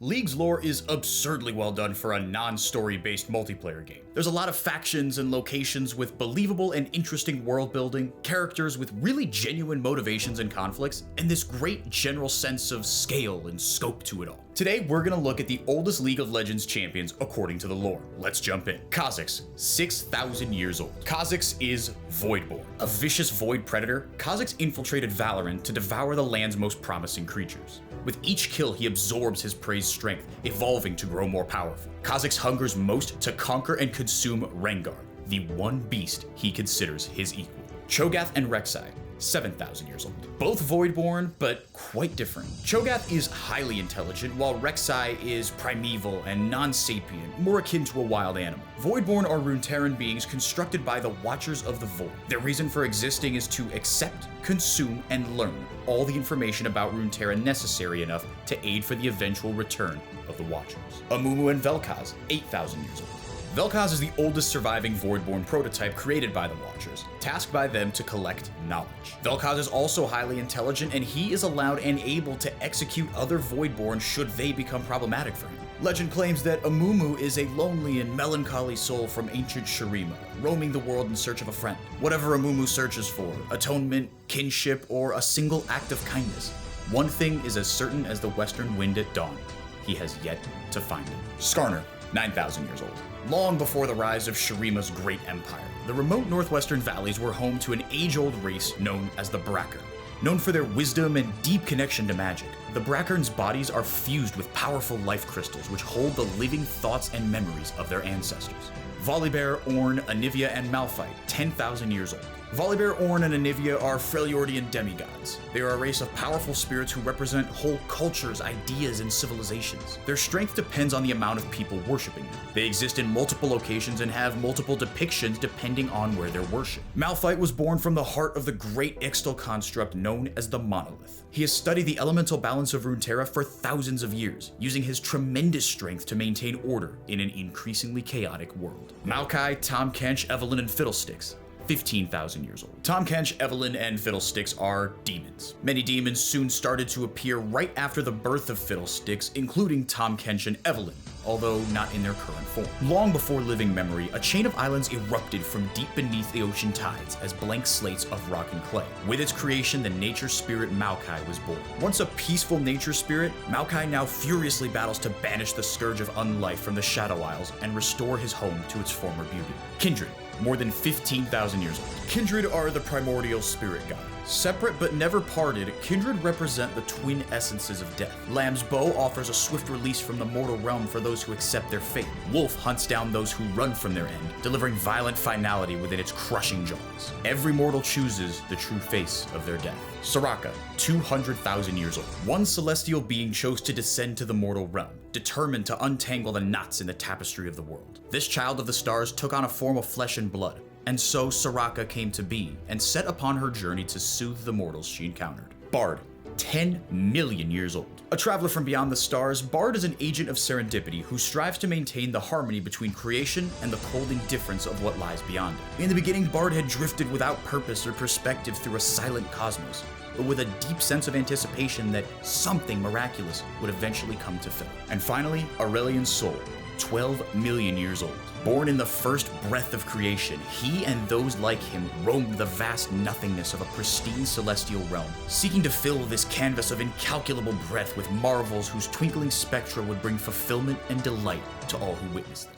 League's lore is absurdly well done for a non-story based multiplayer game. There's a lot of factions and locations with believable and interesting world building, characters with really genuine motivations and conflicts, and this great general sense of scale and scope to it all. Today, we're gonna look at the oldest League of Legends champions according to the lore. Let's jump in. Khazix, 6,000 years old. Khazix is Voidborn. A vicious void predator, Khazix infiltrated Valorant to devour the land's most promising creatures. With each kill, he absorbs his prey's strength, evolving to grow more powerful. Khazix hungers most to conquer and consume Rengar, the one beast he considers his equal. Cho'Gath and Rek'Sai, 7,000 years old. Both Voidborn, but quite different. Cho'Gath is highly intelligent, while Rek'Sai is primeval and non-sapient, more akin to a wild animal. Voidborn are Runeterran beings constructed by the Watchers of the Void. Their reason for existing is to accept, consume, and learn all the information about Runeterra necessary enough to aid for the eventual return of the Watchers. Amumu and Velkas, 8,000 years old. Velkas is the oldest surviving Voidborn prototype created by the Watchers, tasked by them to collect knowledge. Velkas is also highly intelligent, and he is allowed and able to execute other Voidborn should they become problematic for him. Legend claims that Amumu is a lonely and melancholy soul from ancient Shurima, roaming the world in search of a friend. Whatever Amumu searches for, atonement, kinship, or a single act of kindness, one thing is as certain as the western wind at dawn: he has yet to find it. Skarner, 9,000 years old. Long before the rise of Shurima's great empire, the remote northwestern valleys were home to an age-old race known as the Brackern. Known for their wisdom and deep connection to magic, the Brackern's bodies are fused with powerful life crystals which hold the living thoughts and memories of their ancestors. Volibear, Ornn, Anivia, and Malphite, 10,000 years old. Volibear, Ornn, and Anivia are Freljordian demigods. They are a race of powerful spirits who represent whole cultures, ideas, and civilizations. Their strength depends on the amount of people worshipping them. They exist in multiple locations and have multiple depictions depending on where they're worshipped. Malphite was born from the heart of the great Ixtal construct known as the Monolith. He has studied the elemental balance of Runeterra for thousands of years, using his tremendous strength to maintain order in an increasingly chaotic world. Maokai, Tahm Kench, Evelynn, and Fiddlesticks, 15,000 years old. Tahm Kench, Evelynn, and Fiddlesticks are demons. Many demons soon started to appear right after the birth of Fiddlesticks, including Tahm Kench and Evelynn, although not in their current form. Long before living memory, a chain of islands erupted from deep beneath the ocean tides as blank slates of rock and clay. With its creation, the nature spirit Maokai was born. Once a peaceful nature spirit, Maokai now furiously battles to banish the scourge of unlife from the Shadow Isles and restore his home to its former beauty. Kindred, more than 15,000 years old. Kindred are the primordial spirit god. Separate but never parted, Kindred represent the twin essences of death. Lamb's bow offers a swift release from the mortal realm for those who accept their fate. Wolf hunts down those who run from their end, delivering violent finality within its crushing jaws. Every mortal chooses the true face of their death. Soraka, 200,000 years old. One celestial being chose to descend to the mortal realm, determined to untangle the knots in the tapestry of the world. This child of the stars took on a form of flesh and blood, and so Soraka came to be and set upon her journey to soothe the mortals she encountered. Bard, 10 million years old. A traveler from beyond the stars, Bard is an agent of serendipity who strives to maintain the harmony between creation and the cold indifference of what lies beyond it. In the beginning, Bard had drifted without purpose or perspective through a silent cosmos, but with a deep sense of anticipation that something miraculous would eventually come to fill. And finally, Aurelian's soul, 12 million years old. Born in the first breath of creation, he and those like him roamed the vast nothingness of a pristine celestial realm, seeking to fill this canvas of incalculable breadth with marvels whose twinkling spectra would bring fulfillment and delight to all who witnessed them.